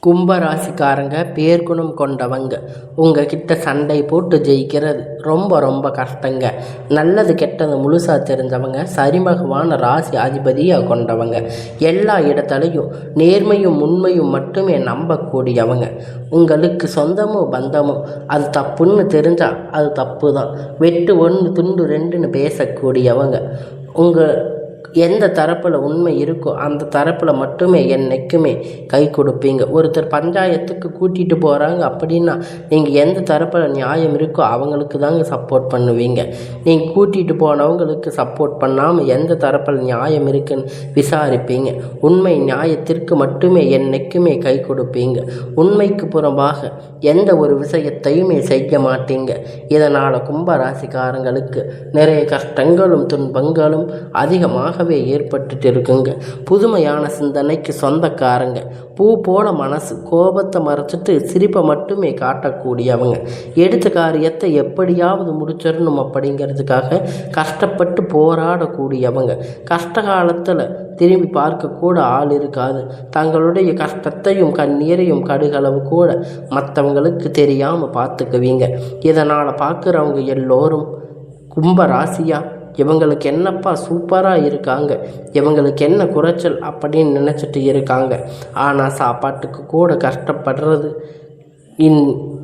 கும்பராசிக்காரங்க பேர்குணம் கொண்டவங்க. உங்ககிட்ட சண்டை போட்டு ஜெயிக்கிறது ரொம்ப ரொம்ப கஷ்டங்க. நல்லது கெட்டது முழுசாக தெரிஞ்சவங்க, சரிமகவான ராசி அதிபதியாக கொண்டவங்க, எல்லா இடத்துலையும் நேர்மையும் உண்மையும் மட்டுமே நம்பக்கூடியவங்க. உங்களுக்கு சொந்தமோ பந்தமோ அது தப்புன்னு தெரிஞ்சால் அது தப்பு தான். வெட்டு ஒன்று துண்டு ரெண்டுன்னு பேசக்கூடியவங்க. உங்கள் எந்த தரப்பில் உண்மை இருக்கோ அந்த தரப்பில் மட்டுமே என்னைக்குமே கை கொடுப்பீங்க. ஒருத்தர் பஞ்சாயத்துக்கு கூட்டிகிட்டு போகிறாங்க அப்படின்னா நீங்கள் எந்த தரப்பில் நியாயம் இருக்கோ அவங்களுக்கு தாங்க சப்போர்ட் பண்ணுவீங்க. நீங்கள் கூட்டிகிட்டு போனவங்களுக்கு சப்போர்ட் பண்ணாமல் எந்த தரப்பில் நியாயம் இருக்குன்னு விசாரிப்பீங்க. உண்மை நியாயத்திற்கு மட்டுமே என்னைக்குமே கை கொடுப்பீங்க. உண்மைக்கு புறம்பாக எந்த ஒரு விஷயத்தையுமே செய்ய மாட்டீங்க. இதனால் கும்பராசிக்காரங்களுக்கு நிறைய கஷ்டங்களும் துன்பங்களும் அதிகமாக ஏற்பட்டு இருக்குங்க. புதுமையான சிந்தனைக்கு சொந்தக்காரங்க. பூ போல மனசு, கோபத்தை மறைச்சிட்டு சிரிப்பை மட்டுமே காட்டக்கூடியவங்க. எடுத்த காரியத்தை எப்படியாவது முடிச்சிடணும் அப்படிங்கிறதுக்காக கஷ்டப்பட்டு போராடக்கூடியவங்க. கஷ்ட காலத்தில் திரும்பி பார்க்கக்கூட ஆள் இருக்காது. தங்களுடைய கஷ்டத்தையும் கண்ணீரையும் கடுகளவு கூட மற்றவங்களுக்கு தெரியாமல் பார்த்துக்குவீங்க. இதனால் பார்க்குறவங்க எல்லோரும் கும்பராசியா இவங்களுக்கு என்னப்பா சூப்பராக இருக்காங்க, இவங்களுக்கு என்ன குறைச்சல் அப்படின்னு நினச்சிட்டு இருக்காங்க. ஆனால் சாப்பாட்டுக்கு கூட கஷ்டப்படுறது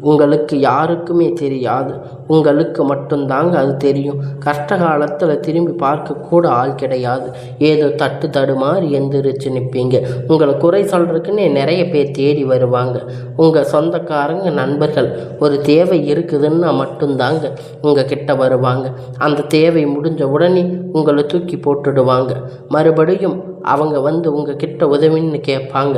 உங்களுக்கு யாருக்குமே தெரியாது. உங்களுக்கு மட்டும்தாங்க அது தெரியும். கஷ்ட காலத்தில் திரும்பி பார்க்கக்கூட ஆள் கிடையாது. ஏதோ தட்டு தடுமாறி எந்திரிச்சு நிற்பீங்க. உங்களை குறை சொல்கிறதுக்குன்னே நிறைய பேர் தேடி வருவாங்க. உங்கள் சொந்தக்காரங்க நண்பர்கள் ஒரு தேவை இருக்குதுன்னா மட்டும்தாங்க உங்கள் கிட்ட வருவாங்க. அந்த தேவை முடிஞ்ச உடனே உங்களை தூக்கி போட்டுடுவாங்க. மறுபடியும் அவங்க வந்து உங்கள் கிட்ட உதவின்னு கேட்பாங்க.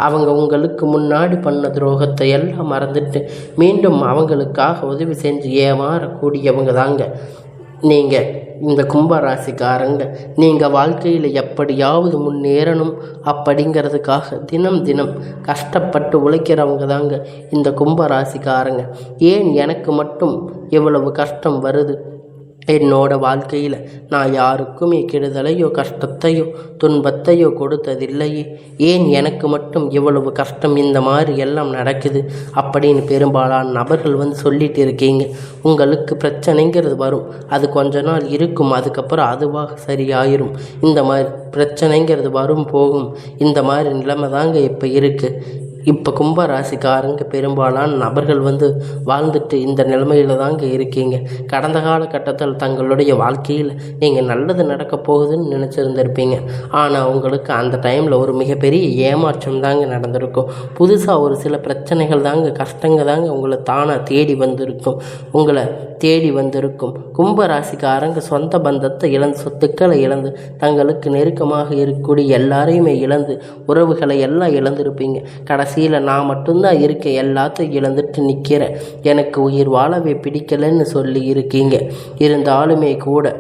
அவங்க உங்களுக்கு முன்னாடி பண்ண துரோகத்தை எல்லாம் மறந்துட்டு மீண்டும் அவங்களுக்காக உதவி செஞ்சு ஏமாறக்கூடியவங்க தாங்க நீங்கள். இந்த கும்பராசிக்காரங்க நீங்கள் வாழ்க்கையில் எப்படியாவது முன்னேறணும் அப்படிங்கிறதுக்காக தினம் தினம் கஷ்டப்பட்டு உழைக்கிறவங்க தாங்க இந்த கும்பராசிக்காரங்க. ஏன் எனக்கு மட்டும் இவ்வளவு கஷ்டம் வருது? என்னோட வாழ்க்கையில் நான் யாருக்குமே கெடுதலையோ கஷ்டத்தையோ துன்பத்தையோ கொடுத்ததில்லையே. ஏன் எனக்கு மட்டும் இவ்வளவு கஷ்டம் இந்த மாதிரி எல்லாம் நடக்குது அப்படின்னு பெரும்பாலான நபர்கள் வந்து சொல்லிட்டு இருக்கீங்க. உங்களுக்கு பிரச்சனைங்கிறது வரும், அது கொஞ்ச நாள் இருக்கும், அதுக்கப்புறம் அதுவாக சரியாயிரும். இந்த மாதிரி பிரச்சனைங்கிறது வரும் போகும். இந்த மாதிரி நிலைமை தாங்க இப்போ இருக்குது. இப்போ கும்பராசிக்காரங்க பெரும்பாலான நபர்கள் வந்து வாழ்ந்துட்டு இந்த நிலைமையில் தாங்க இருக்கீங்க. கடந்த காலகட்டத்தில் தங்களுடைய வாழ்க்கையில் நீங்கள் நல்லது நடக்க போகுதுன்னு நினச்சிருந்துருப்பீங்க. ஆனால் உங்களுக்கு அந்த டைமில் ஒரு மிகப்பெரிய ஏமாற்றம் தாங்க நடந்திருக்கும். புதுசாக ஒரு சில பிரச்சனைகள் தாங்க, கஷ்டங்கள் தாங்க உங்களை தானாக தேடி வந்திருக்கும். கும்பராசிக்காரங்க சொந்த பந்தத்தை இழந்து, சொத்துக்களை இழந்து, தங்களுக்கு நெருக்கமாக இருக்கக்கூடிய எல்லாரையுமே இழந்து, உறவுகளை எல்லாம் இழந்திருப்பீங்க. கடைசியில் நான் மட்டும்தான் இருக்கேன், எல்லாத்தையும் இழந்துட்டு நிற்கிறேன், எனக்கு உயிர் வாழவே பிடிக்கலைன்னு சொல்லி இருக்கீங்க. இருந்தாலுமே கூட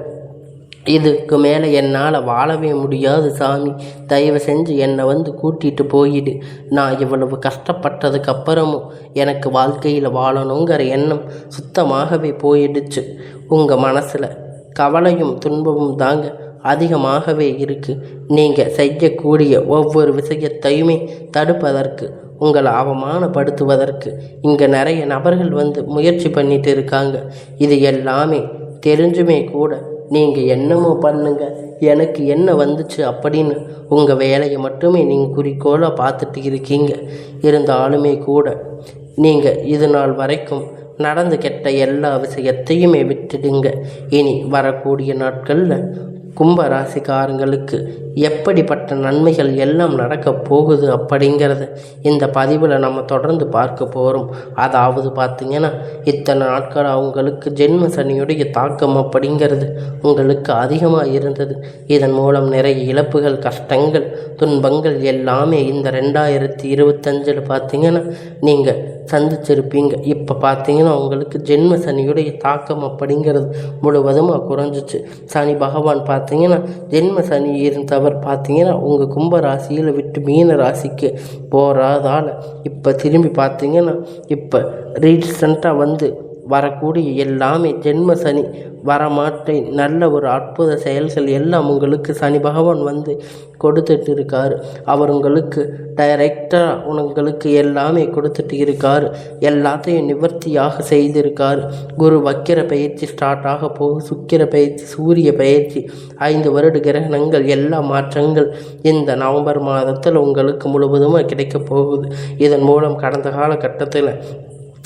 இதுக்கு மேலே என்னால் வாழவே முடியாது சாமி, தயவு செஞ்சு என்னை வந்து கூட்டிகிட்டு போயிடு. நான் இவ்வளவு கஷ்டப்பட்டதுக்கு அப்புறமும் எனக்கு வாழ்க்கையில் வாழணுங்கிற எண்ணம் சுத்தமாகவே போயிடுச்சு. உங்கள் மனசில் கவலையும் துன்பமும் தாங்க அதிகமாகவே இருக்குது. நீங்கள் செய்யக்கூடிய ஒவ்வொரு விஷயத்தையுமே தடுப்பதற்கு, உங்களை அவமானப்படுத்துவதற்கு இங்கே நிறைய நபர்கள் வந்து முயற்சி பண்ணிட்டு இருக்காங்க. இது எல்லாமே தெரிஞ்சுமே கூட நீங்கள் என்னமோ பண்ணுங்க, எனக்கு என்ன வந்துச்சு அப்படின்னு உங்கள் வேலையை மட்டுமே நீங்கள் குறிக்கோளாக பார்த்துட்டு இருக்கீங்க. இருந்தாலுமே கூட நீங்கள் இது நாள் வரைக்கும் நடந்து கெட்ட எல்லா விஷயத்தையுமே விட்டுடுங்க. இனி வரக்கூடிய நாட்களில் கும்பராசிக்காரங்களுக்கு எப்படிப்பட்ட நன்மைகள் எல்லாம் நடக்க போகுது அப்படிங்கிறத இந்த பதிவில் நம்ம தொடர்ந்து பார்க்க போகிறோம். அதாவது பார்த்திங்கன்னா, இத்தனை நாட்கள் அவங்களுக்கு ஜென்ம சனியுடைய தாக்கம் அப்படிங்கிறது உங்களுக்கு அதிகமாக இருந்தது. இதன் மூலம் நிறைய இழப்புகள், கஷ்டங்கள், துன்பங்கள் எல்லாமே இந்த 2025 பார்த்திங்கன்னா நீங்கள் சந்திச்சிருப்பீங்க. இப்போ பார்த்தீங்கன்னா உங்களுக்கு ஜென்ம சனியுடைய தாக்கம் அப்படிங்கிறது முழுவதுமாக குறைஞ்சிச்சு. சனி பகவான் பார்த்தீங்கன்னா ஜென்ம சனி இருந்தவர் பார்த்தீங்கன்னா உங்கள் கும்ப ராசியில் விட்டு மீன ராசிக்கு போகிறதால இப்போ திரும்பி பார்த்தீங்கன்னா இப்போ ரீசெண்டாக வந்து வரக்கூடிய எல்லாமே ஜென்ம சனி வரமாட்டை நல்ல ஒரு அற்புத செயல்கள் எல்லாம் உங்களுக்கு சனி பகவான் வந்து கொடுத்துட்டு இருக்காரு. அவர் உங்களுக்கு டைரக்டாக உங்களுக்கு எல்லாமே கொடுத்துட்டு இருக்காரு. எல்லாத்தையும் நிவர்த்தியாக செய்திருக்காரு. குரு வக்கிர பயிற்சி ஸ்டார்ட் ஆக போகுது. சுக்கிர பயிற்சி, சூரிய பயிற்சி, 5 வருட கிரகணங்கள் எல்லா மாற்றங்கள் இந்த நவம்பர் மாதத்தில் உங்களுக்கு முழுவதுமாக கிடைக்க போகுது. இதன் மூலம் கடந்த காலகட்டத்தில்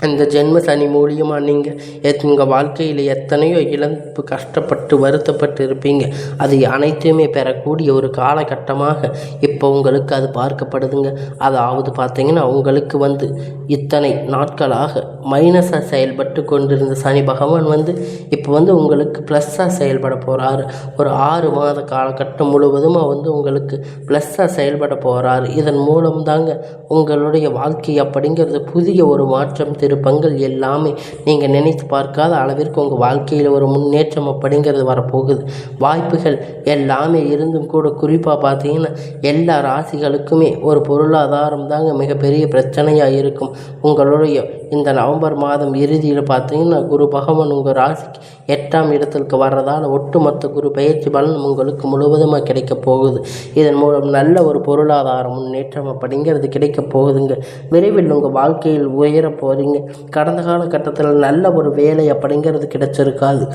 இந்த ஜென்ம சனி மூலியமாக நீங்கள் உங்கள் வாழ்க்கையில் எத்தனையோ இழப்பு கஷ்டப்பட்டு வருத்தப்பட்டு இருப்பீங்க. அது அனைத்துமே பெறக்கூடிய ஒரு காலகட்டமாக இப்போ உங்களுக்கு அது பார்க்கப்படுதுங்க. அதாவது பார்த்தீங்கன்னா உங்களுக்கு வந்து இத்தனை நாட்களாக மைனஸாக செயல்பட்டு கொண்டிருந்த சனி பகவான் வந்து இப்போ வந்து உங்களுக்கு ப்ளஸ்ஸாக செயல்பட போகிறாரு. ஒரு 6 மாத காலகட்டம் முழுவதுமாக வந்து உங்களுக்கு ப்ளஸ்ஸாக செயல்பட போகிறாரு. இதன் மூலம் தாங்க உங்களுடைய வாழ்க்கை அப்படிங்கிறது புதிய ஒரு மாற்றம் திருப்பங்கள் எல்லாமே நீங்கள் நினைத்து பார்க்காத அளவிற்கு உங்கள் வாழ்க்கையில் ஒரு முன்னேற்றம் அப்படிங்கிறது வரப்போகுது. வாய்ப்புகள் எல்லாமே இருந்தும் கூட குறிப்பாக பார்த்தீங்கன்னா எல்லா ராசிகளுக்குமே ஒரு பொருளாதாரம் தாங்க மிகப்பெரிய பிரச்சனையாக இருக்கும். உங்களுடைய இந்த நவம்பர் மாதம் இறுதியில் பார்த்தீங்கன்னா குரு பகவான் உங்கள் ராசிக்கு 8ஆம் இடத்திற்கு வர்றதால் ஒட்டுமொத்த குரு பயிற்சி பலன் உங்களுக்கு முழுவதுமாக கிடைக்க போகுது. இதன் மூலம் நல்ல ஒரு பொருளாதார முன்னேற்றம் அப்படிங்கிறது கிடைக்க போகுதுங்க. விரைவில் உங்கள் வாழ்க்கையில் உயர போகிறீங்க. கடந்த காலகட்டத்தில் நல்ல ஒரு வேலை அப்படிங்கிறது கிடைச்சிருக்காது.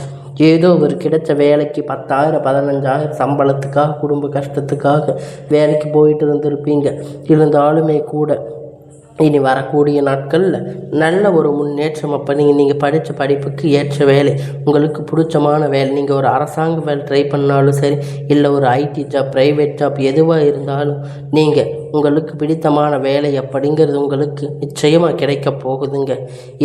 ஏதோ ஒரு கிடைச்ச வேலைக்கு 10,000 15,000 சம்பளத்துக்காக குடும்ப கஷ்டத்துக்காக வேலைக்கு போயிட்டு இருந்திருப்பீங்க. இருந்தாலுமே கூட இனி வரக்கூடிய நாட்களில் நல்ல ஒரு முன்னேற்றம். அப்போ நீங்கள் படித்த படிப்புக்கு ஏற்ற வேலை, உங்களுக்கு பிடிச்சமான வேலை, நீங்கள் ஒரு அரசாங்க வேலை ட்ரை பண்ணாலும் சரி, இல்லை ஒரு ஐடி ஜாப், ப்ரைவேட் ஜாப், எதுவாக இருந்தாலும் நீங்கள் உங்களுக்கு பிடித்தமான வேலை அப்படிங்கிறது உங்களுக்கு நிச்சயமாக கிடைக்க போகுதுங்க.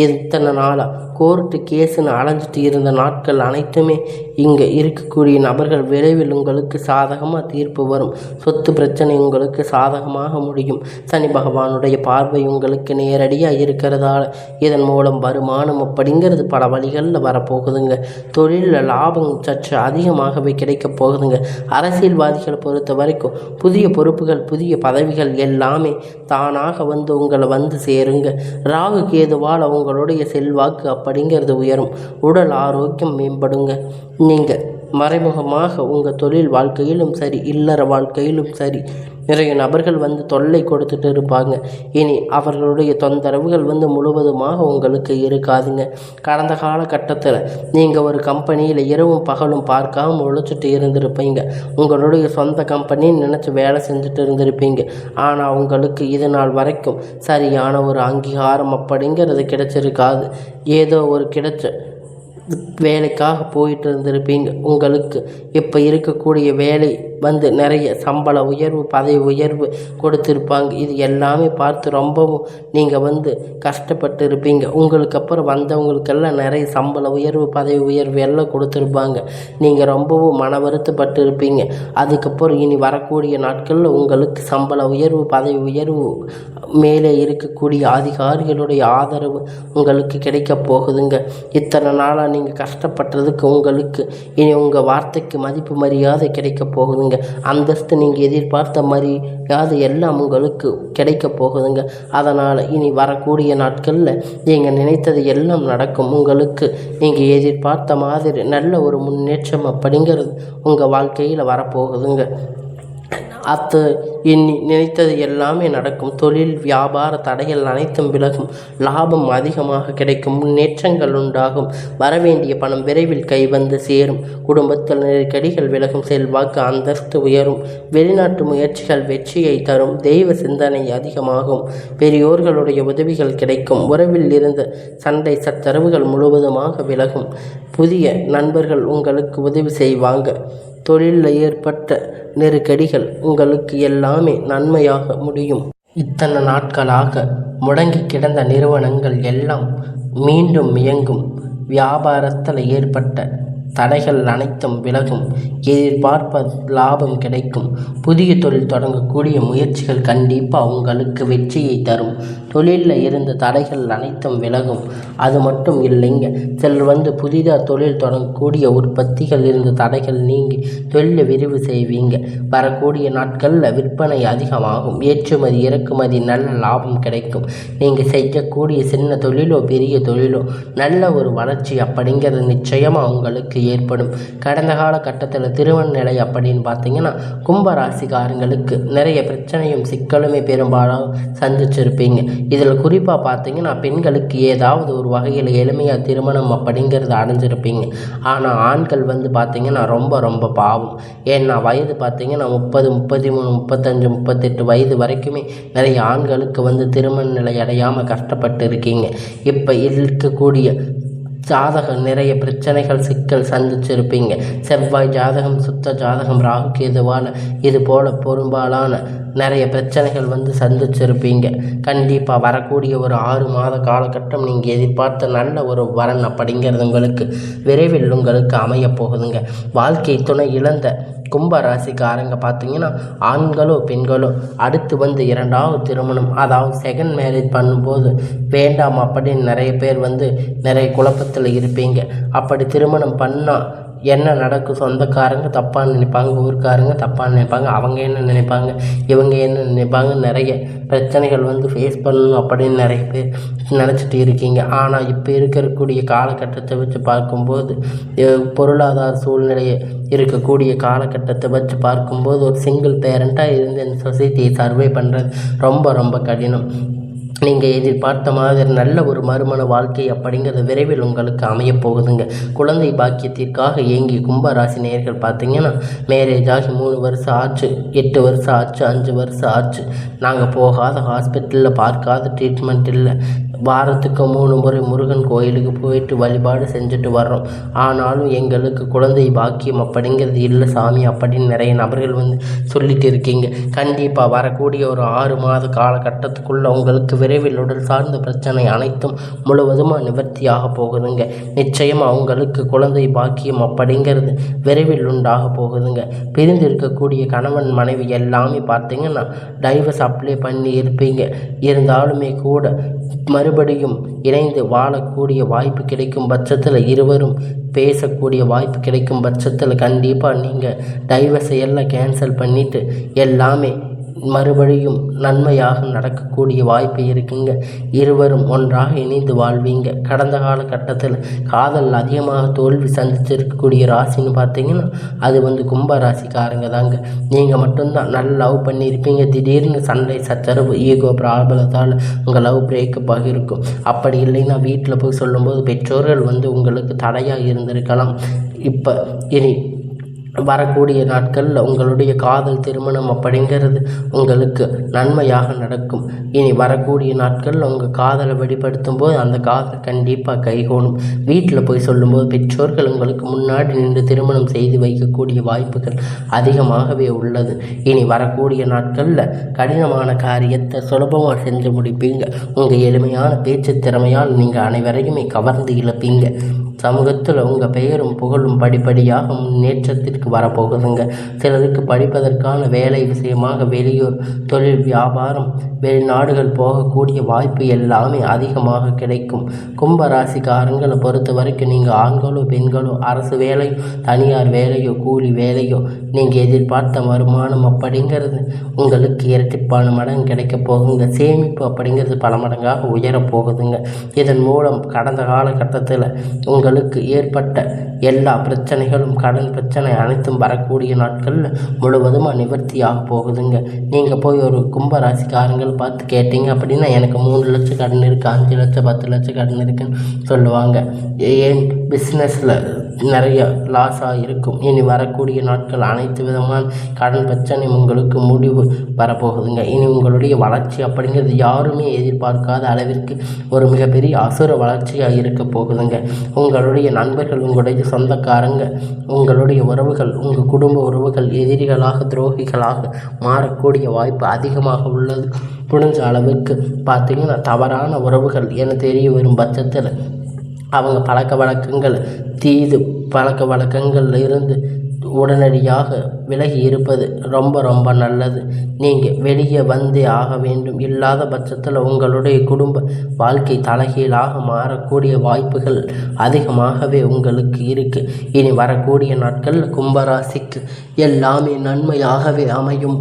இத்தனை நாளாக கோர்ட்டு கேஸுன்னு அலைஞ்சிட்டு இருந்த நாட்கள் அனைத்துமே இங்கே இருக்கக்கூடிய நபர்கள் விரைவில் உங்களுக்கு சாதகமாக தீர்ப்பு வரும். சொத்து பிரச்சனை உங்களுக்கு சாதகமாக முடியும். சனி பகவானுடைய பார்வை உங்களுக்கு நேரடியாக இருக்கிறதால இதன் மூலம் வருமானம் அப்படிங்கிறது பல வழிகளில் வரப்போகுதுங்க. தொழிலில் லாபம் சற்று அதிகமாகவே கிடைக்க போகுதுங்க. அரசியல்வாதிகளை பொறுத்த வரைக்கும் புதிய பொறுப்புகள், புதிய பதவிகள் எல்லாமே தானாக வந்து உங்களை வந்து சேருங்க. ராகு கேதுவால் உங்களுடைய செல்வாக்கு அப்படிங்கிறது உயரும். உடல் ஆரோக்கியம் மேம்படுங்க. நீங்கள் மறைமுகமாக உங்கள் தொழில் வாழ்க்கையிலும் சரி, இல்லற வாழ்க்கையிலும் சரி, நிறைய நபர்கள் வந்து தொல்லை கொடுத்துட்டு இருப்பாங்க. இனி அவர்களுடைய தொந்தரவுகள் வந்து முழுவதுமாக உங்களுக்கு இருக்காதுங்க. கடந்த காலகட்டத்தில் நீங்கள் ஒரு கம்பெனியில் இரவும் பகலும் பார்க்காம உழைச்சிட்டு இருந்திருப்பீங்க. உங்களுடைய சொந்த கம்பெனின்னு நினச்சி வேலை செஞ்சுட்டு இருந்திருப்பீங்க. ஆனால் உங்களுக்கு இது நாள் வரைக்கும் சரியான ஒரு அங்கீகாரம் அப்படிங்கிறது கிடைச்சிருக்காது. ஏதோ ஒரு கிடைச்ச வேலைக்காக போயிட்டு இருந்திருப்பீங்க. உங்களுக்கு இப்போ இருக்கக்கூடிய வேலை வந்து நிறைய சம்பள உயர்வு, பதவி உயர்வு கொடுத்துருப்பாங்க. இது எல்லாமே பார்த்து ரொம்பவும் நீங்கள் வந்து கஷ்டப்பட்டு இருப்பீங்க. உங்களுக்கு அப்புறம் வந்தவங்களுக்கெல்லாம் நிறைய சம்பள உயர்வு, பதவி உயர்வு எல்லாம் கொடுத்துருப்பாங்க. நீங்கள் ரொம்பவும் மன வருத்தப்பட்டு இருப்பீங்க. அதுக்கப்புறம் இனி வரக்கூடிய நாட்களில் உங்களுக்கு சம்பள உயர்வு, பதவி உயர்வு, மேலே இருக்கக்கூடிய அதிகாரிகளுடைய ஆதரவு உங்களுக்கு கிடைக்க போகுதுங்க. இத்தனை நாளாக நீங்கள் கஷ்டப்பட்டதுக்கு உங்களுக்கு இனி உங்கள் வார்த்தைக்கு மதிப்பு மரியாதை கிடைக்க போகுதுங்க. அந்தஸ்து நீங்கள் எதிர்பார்த்த மரியாதை எல்லாம் உங்களுக்கு கிடைக்க போகுதுங்க. அதனால் இனி வரக்கூடிய நாட்களில் நீங்கள் நினைத்தது எல்லாம் நடக்கும். உங்களுக்கு நீங்கள் எதிர்பார்த்த மாதிரி நல்ல ஒரு முன்னேற்றம் அப்படிங்கிறது உங்கள் வாழ்க்கையில் வரப்போகுதுங்க. நினைத்தது எல்லாமே நடக்கும். தொழில் வியாபார தடைகள் அனைத்தும் விலகும். லாபம் அதிகமாக கிடைக்கும். முன்னேற்றங்கள் உண்டாகும். வரவேண்டிய பணம் விரைவில் கைவந்து சேரும். குடும்பத்தில் நெருக்கடிகள் விலகும். செல்வாக்கு அந்தஸ்து உயரும். வெளிநாட்டு முயற்சிகள் வெற்றியை தரும். தெய்வ சிந்தனை அதிகமாகும். பெரியோர்களுடைய உதவிகள் கிடைக்கும். உறவில் இருந்த சண்டை சச்சரவுகள் முழுவதுமாக விலகும். புதிய நண்பர்கள் உங்களுக்கு உதவி செய்வாங்க. தொழிலில் ஏற்பட்ட நெருக்கடிகள் உங்களுக்கு எல்லாமே நன்மையாக முடியும். இத்தனை நாட்களாக முடங்கி கிடந்த நிறுவனங்கள் எல்லாம் மீண்டும் இயங்கும். வியாபாரத்தில் ஏற்பட்ட தடைகள் அனைத்தும் விலகும். எதிர்பார்ப்ப லாபம் கிடைக்கும். புதிய தொழில் தொடங்கக்கூடிய முயற்சிகள் கண்டிப்பாக உங்களுக்கு வெற்றியை தரும். தொழிலில் இருந்த தடைகள் அனைத்தும் விலகும். அது மட்டும் இல்லைங்க, சிலர் புதிதாக தொழில் தொடங்கக்கூடிய உற்பத்திகள் இருந்த தடைகள் நீங்கி தொழிலை விரிவு செய்வீங்க. வரக்கூடிய நாட்களில் விற்பனை அதிகமாகும். ஏற்றுமதி இறக்குமதி நல்ல லாபம் கிடைக்கும். நீங்கள் செய்யக்கூடிய சின்ன தொழிலோ பெரிய தொழிலோ நல்ல ஒரு வளர்ச்சி அப்படிங்கிறது நிச்சயமாக உங்களுக்கு ஏற்படும். கடந்த காலகட்டத்தில் திருமண நிலை அப்படின்னு பார்த்தீங்கன்னா கும்பராசிக்காரங்களுக்கு நிறைய பிரச்சனையும் சிக்கலுமே பெரும்பாலும் சந்திச்சிருப்பீங்க. இதில் குறிப்பாக பார்த்தீங்கன்னா பெண்களுக்கு ஏதாவது ஒரு வகையில் எளிமையாக திருமணம் அப்படிங்கிறது அடைஞ்சிருப்பீங்க. ஆனால் ஆண்கள் பார்த்தீங்கன்னா ரொம்ப ரொம்ப பாவம். ஏன்னா வயது பார்த்தீங்கன்னா 30, 33, 35, 38 வயது வரைக்குமே நிறைய ஆண்களுக்கு திருமண நிலை அடையாமல் கஷ்டப்பட்டு இருக்கீங்க. இப்போ இருக்கக்கூடிய ஜாதகம் நிறைய பிரச்சனைகள் சிக்கல் சந்திச்சிருப்பீங்க. செவ்வாய் ஜாதகம், சுத்த ஜாதகம், ராகு கேதுவால் இது போல் பெரும்பாலான நிறைய பிரச்சனைகள் சந்திச்சிருப்பீங்க. கண்டிப்பாக வரக்கூடிய ஒரு 6 மாத காலகட்டம் நீங்கள் எதிர்பார்த்த நல்ல ஒரு வரன் அப்படிங்கிறது உங்களுக்கு விரைவில் உங்களுக்கு அமையப் போகுதுங்க. வாழ்க்கை துணை இழந்த கும்பராசிக்காரங்க பார்த்தீங்கன்னா ஆண்களோ பெண்களோ அடுத்து 2வது திருமணம், அதாவது செகண்ட் மேரேஜ் பண்ணும்போது வேண்டாம் அப்படின்னு நிறைய பேர் நிறைய குழப்பத்தில் இருப்பீங்க. அப்படி திருமணம் பண்ணால் என்ன நடக்கும்? சொந்தக்காரங்க தப்பாக நினைப்பாங்க, ஊருக்காரங்க தப்பாக நினைப்பாங்க, அவங்க என்ன நினைப்பாங்க, இவங்க என்ன நினைப்பாங்க, நிறைய பிரச்சனைகள் ஃபேஸ் பண்ணணும் அப்படின்னு நிறைய பேர் நினச்சிட்டு இருக்கீங்க. ஆனால் இப்போ இருக்கக்கூடிய காலகட்டத்தை வச்சு பார்க்கும்போது, பொருளாதார சூழ்நிலையை இருக்கக்கூடிய காலகட்டத்தை வச்சு பார்க்கும்போது ஒரு சிங்கிள் பேரண்ட்டாக இருந்து இந்த சொசைட்டியை சர்வே பண்ணுறது ரொம்ப ரொம்ப கடினம். நீங்கள் எதிர்பார்த்த மாதிரி நல்ல ஒரு மறுமண வாழ்க்கை அப்படிங்கிறது விரைவில் உங்களுக்கு அமையப் போகுதுங்க. குழந்தை பாக்கியத்திற்காக ஏங்கி கும்பராசி நேயர்கள் பார்த்தீங்கன்னா மேரேஜ் ஆகி 3 வருஷம் ஆச்சு, 8 வருஷம் ஆச்சு, 5 வருஷம் ஆச்சு, நாங்கள் போகாத ஹாஸ்பிட்டலில் பார்க்காத ட்ரீட்மெண்ட் இல்லை, வாரத்துக்கு 3 முறை முருகன் கோயிலுக்கு போயிட்டு வழிபாடு செஞ்சுட்டு வர்றோம், ஆனாலும் எங்களுக்கு குழந்தை பாக்கியம் அப்படிங்கிறது இல்லை சாமி அப்படின்னு நிறைய நபர்கள் சொல்லிட்டு இருக்கீங்க. கண்டிப்பாக வரக்கூடிய ஒரு 6 மாத காலகட்டத்துக்குள்ளே உங்களுக்கு விரைவில் உடல் சார்ந்த பிரச்சனை அனைத்தும் முழுவதுமாக நிவர்த்தியாக போகுதுங்க. நிச்சயமாக உங்களுக்கு குழந்தை பாக்கியம் அப்படிங்கிறது விரைவில் உண்டாக போகுதுங்க. பிரிந்து இருக்கக்கூடிய கணவன் மனைவி எல்லாமே பார்த்தீங்கன்னா டைவர்ஸ் அப்ளை பண்ணி இருப்பீங்க. இருந்தாலுமே கூட மறுபடியும் இணைந்து வாழக்கூடிய வாய்ப்பு கிடைக்கும் பட்சத்தில், இருவரும் பேசக்கூடிய வாய்ப்பு கிடைக்கும் பட்சத்தில் கண்டிப்பாக நீங்கள் டைவர்ஸை எல்லாம் கேன்சல் பண்ணிவிட்டு எல்லாமே மறுபடியும் நன்மையாக நடக்கக்கூடிய வாய்ப்பு இருக்குங்க. இருவரும் ஒன்றாக இணைந்து வாழ்வீங்க. கடந்த காலகட்டத்தில் காதல் அதிகமாக தோல்வி சந்திச்சிருக்கக்கூடிய ராசின்னு பார்த்தீங்கன்னா அது கும்ப ராசிக்காரங்க தாங்க. நீங்கள் மட்டும்தான் நல்ல லவ் பண்ணியிருப்பீங்க. திடீர்னு சண்டை சச்சரவு ஈகோ ப்ராப்ளத்தால் உங்கள் லவ் பிரேக்கப் ஆகியிருக்கும். அப்படி இல்லைன்னா வீட்டில் போய் சொல்லும்போது பெற்றோர்கள் உங்களுக்கு தடையாக இருந்திருக்கலாம். இப்போ இனி வரக்கூடிய நாட்களில் உங்களுடைய காதல் திருமணம் அப்படிங்கிறது உங்களுக்கு நன்மையாக நடக்கும். இனி வரக்கூடிய நாட்களில் உங்கள் காதலை வெளிப்படுத்தும் போது அந்த காதல் கண்டிப்பாக கைகூடும். வீட்டில் போய் சொல்லும்போது பெற்றோர்கள் உங்களுக்கு முன்னாடி நின்று திருமணம் செய்து வைக்கக்கூடிய வாய்ப்புகள் அதிகமாகவே உள்ளது. இனி வரக்கூடிய நாட்களில் கடினமான காரியத்தை சுலபமாக செஞ்சு முடிப்பீங்க. உங்கள் எளிமையான பேச்சு திறமையால் நீங்கள் அனைவரையுமே கவர்ந்து இழப்பீங்க. சமூகத்தில் உங்கள் பெயரும் புகழும் படிப்படியாக முன்னேற்றத்திற்கு வரப்போகுதுங்க. சிலருக்கு படிப்பதற்கான வேலை விஷயமாக வெளியூர் தொழில் வியாபாரம் வெளிநாடுகள் போகக்கூடிய வாய்ப்பு எல்லாமே அதிகமாக கிடைக்கும். கும்பராசிக்காரங்களை பொறுத்த வரைக்கும் நீங்கள் ஆண்களோ பெண்களோ அரசு வேலையோ தனியார் வேலையோ கூலி வேலையோ நீங்கள் எதிர்பார்த்த வருமானம் அப்படிங்கிறது உங்களுக்கு இரட்டிப்பான மடங்கு கிடைக்க போகுங்க. சேமிப்பு அப்படிங்கிறது பல மடங்காக உயரப்போகுதுங்க. இதன் மூலம் கடந்த காலகட்டத்தில் உங்களுக்கு ஏற்பட்ட எல்லா பிரச்சனைகளும் கடன் பிரச்சனை அனைத்தும் வரக்கூடிய நாட்களில் முழுவதுமாக நிவர்த்தியாக போகுதுங்க. நீங்கள் போய் ஒரு கும்பராசிக்காரங்கள் பார்த்து கேட்டீங்க அப்படின்னா எனக்கு 3 லட்சம் கடன் இருக்குது, 5 லட்சம் 10 லட்சம் கடன் இருக்குன்னு சொல்லுவாங்க. ஏன் பிஸ்னஸில் நிறைய லாஸாக இருக்கும். இனி வரக்கூடிய நாட்கள் அனைத்து விதமான கடன் பிரச்சனை உங்களுக்கு முடிவு வரப்போகுதுங்க. இனி உங்களுடைய வளர்ச்சி அப்படிங்கிறது யாருமே எதிர்பார்க்காத அளவிற்கு ஒரு மிகப்பெரிய அசுர வளர்ச்சியாக இருக்க போகுதுங்க. உங்களுடைய நண்பர்கள், உங்களுடைய சொந்தக்காரங்க, உங்களுடைய உறவுகள், உங்கள் குடும்ப உறவுகள் எதிரிகளாக துரோகிகளாக மாறக்கூடிய வாய்ப்பு அதிகமாக உள்ளது. முடிஞ்ச அளவுக்கு பார்த்தீங்கன்னா தவறான உறவுகள் என தெரிய வரும் பட்சத்தில் அவங்க பழக்க வழக்கங்கள் தீது பழக்க வழக்கங்களில் இருந்து உடனடியாக விலகி இருப்பது ரொம்ப ரொம்ப நல்லது. நீங்கள் வெளியே வந்தே ஆக வேண்டும். இல்லாத பட்சத்தில் உங்களுடைய குடும்ப வாழ்க்கை தலைகீழாக மாறக்கூடிய வாய்ப்புகள் அதிகமாகவே உங்களுக்கு இருக்குது. இனி வரக்கூடிய நாட்களில் கும்பராசிக்கு எல்லாமே நன்மையாகவே அமையும்.